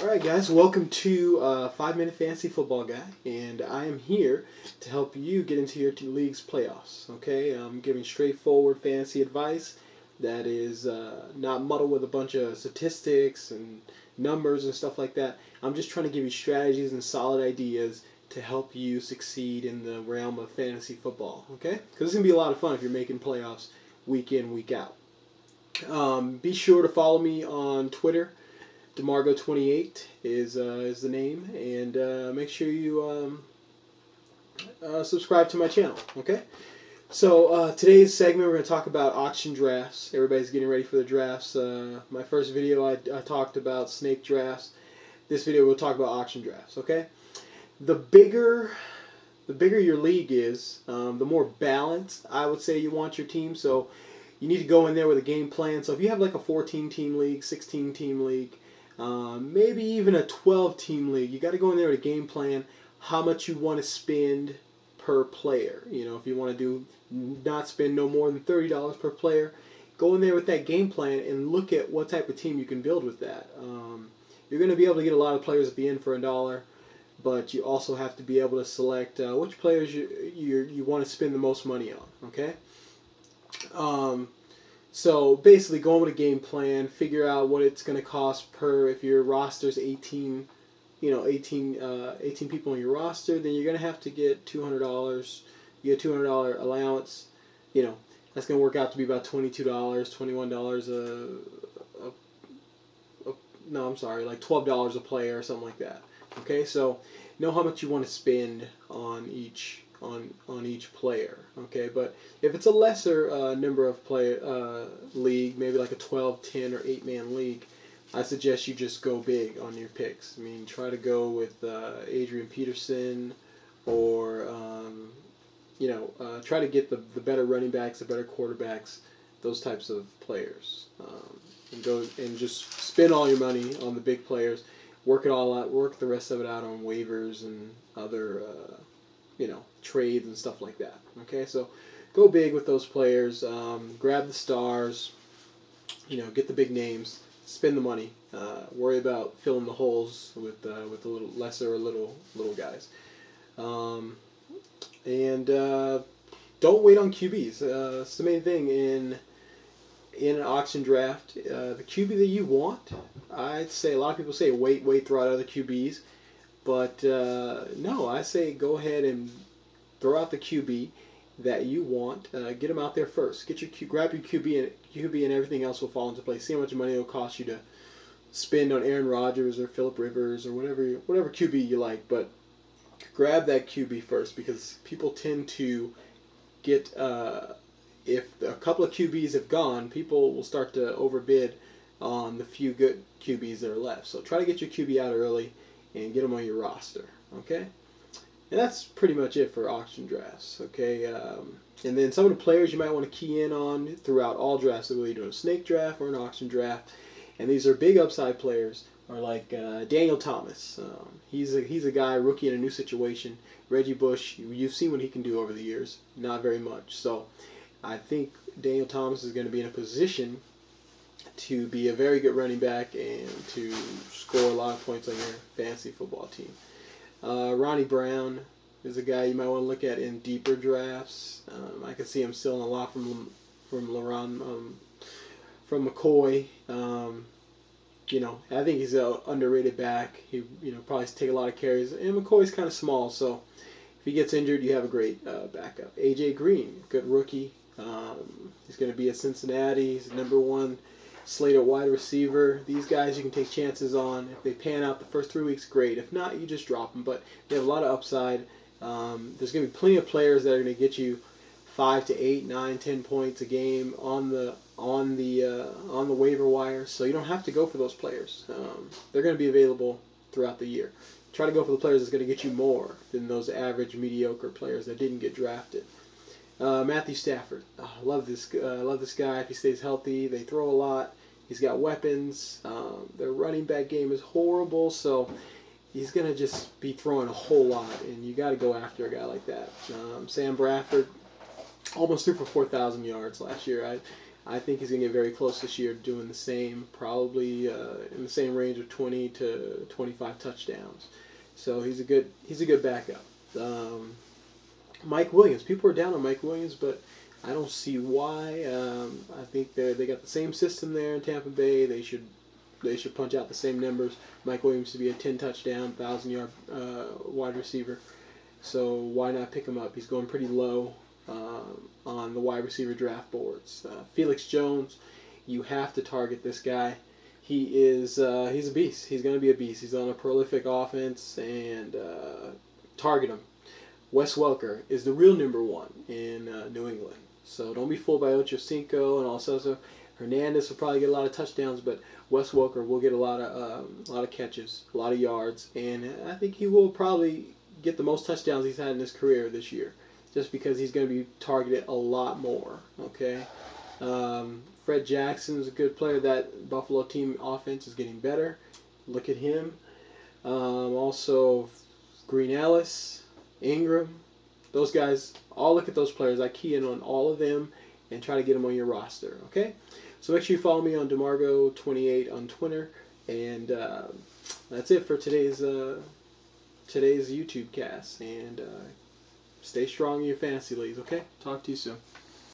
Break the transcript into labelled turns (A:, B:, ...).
A: Alright guys, welcome to 5 Minute Fantasy Football Guy, and I am here to help you get into your league's playoffs, okay? I'm giving straightforward fantasy advice that is not muddled with a bunch of statistics and numbers and stuff like that. I'm just trying to give you strategies and solid ideas to help you succeed in the realm of fantasy football, okay? Because it's going to be a lot of fun if you're making playoffs week in, week out. Be sure to follow me on Twitter. Demargo28 is the name, and make sure you subscribe to my channel. Okay. So today's segment we're going to talk about auction drafts. Everybody's getting ready for the drafts. My first video I talked about snake drafts. This video we'll talk about auction drafts. Okay. The bigger your league is, the more balanced I would say you want your team. So you need to go in there with a game plan. So if you have like a 14-team league, 16-team league, maybe even a 12-team league, you got to go in there with a game plan, how much you want to spend per player. You know, if you want to do not spend no more than $30 per player, go in there with that game plan and look at what type of team you can build with that. You're going to be able to get a lot of players at the end for $1, but you also have to be able to select which players you want to spend the most money on. Okay. So basically, go in with a game plan, figure out what it's going to cost per. If your roster's 18, 18 people on your roster, then you're going to have to get $200. You get $200 allowance. You know, that's going to work out to be about $22, $21 no, I'm sorry, like $12 a player or something like that. Okay, so know how much you want to spend on each player. Okay, but if it's a lesser number of player league, maybe like a 12, 10, or 8-man league, I suggest you just go big on your picks. I mean, try to go with Adrian Peterson, or try to get the better running backs, the better quarterbacks, those types of players. And go and just spend all your money on the big players. Work it all out. Work the rest of it out on waivers and other, trades and stuff like that. Okay, so go big with those players. Grab the stars. Get the big names. Spend the money. Worry about filling the holes with the little lesser or little guys. And don't wait on QBs. It's the main thing in an auction draft. The QB that you want, I'd say a lot of people say wait, throw out other QBs, but no, I say go ahead and throw out the QB that you want. Get them out there first. Grab your QB, and everything else will fall into place. See how much money it'll cost you to spend on Aaron Rodgers or Phillip Rivers or whatever QB you like, but grab that QB first, because people tend to get if a couple of QBs have gone, people will start to overbid on the few good QBs that are left. So try to get your QB out early and get them on your roster. Okay, and that's pretty much it for auction drafts. Okay, and then some of the players you might want to key in on throughout all drafts, whether you're doing a snake draft or an auction draft. And these are big upside players, are like Daniel Thomas. He's a guy, rookie in a new situation. Reggie Bush, you've seen what he can do over the years. Not very much. So I think Daniel Thomas is going to be in a position to be a very good running back and to score a lot of points on your fantasy football team. Ronnie Brown is a guy you might want to look at in deeper drafts. I can see him stealing a lot from McCoy. I think he's an underrated back. He probably take a lot of carries, and McCoy's kind of small, so if he gets injured, you have a great backup. AJ Green, good rookie. He's going to be at Cincinnati. He's the #1 slated wide receiver. These guys you can take chances on. If they pan out the first 3 weeks, great. If not, you just drop them. But they have a lot of upside. There's going to be plenty of players that are going to get you 5 to 8, 9, 10 points a game on the waiver wire. So you don't have to go for those players. They're going to be available throughout the year. Try to go for the players that's going to get you more than those average, mediocre players that didn't get drafted. Matthew Stafford. I love this guy. If he stays healthy, they throw a lot. He's got weapons. Their running back game is horrible, so he's going to just be throwing a whole lot, and you got to go after a guy like that. Sam Bradford almost threw for 4,000 yards last year. I think he's going to get very close this year, doing the same, probably in the same range of 20 to 25 touchdowns. So he's a good backup. Um, Mike Williams. People are down on Mike Williams, but I don't see why. I think they got the same system there in Tampa Bay. They should punch out the same numbers. Mike Williams to be a 10 touchdown, 1,000 yard wide receiver. So why not pick him up? He's going pretty low on the wide receiver draft boards. Felix Jones, you have to target this guy. He's a beast. He's going to be a beast. He's on a prolific offense and target him. Wes Welker is the real number one in New England. So don't be fooled by Ocho Cinco and all sorts. Hernandez will probably get a lot of touchdowns, but Wes Welker will get a lot of catches, a lot of yards, and I think he will probably get the most touchdowns he's had in his career this year, just because he's going to be targeted a lot more. Okay. Fred Jackson is a good player. That Buffalo team offense is getting better. Look at him. Also, Green Ellis, Ingram, those guys. All look at those players. I key in on all of them and try to get them on your roster. Okay, so make sure you follow me on Demargo28 on Twitter, and that's it for today's YouTube cast. And stay strong in your fantasy leagues. Okay, talk to you soon.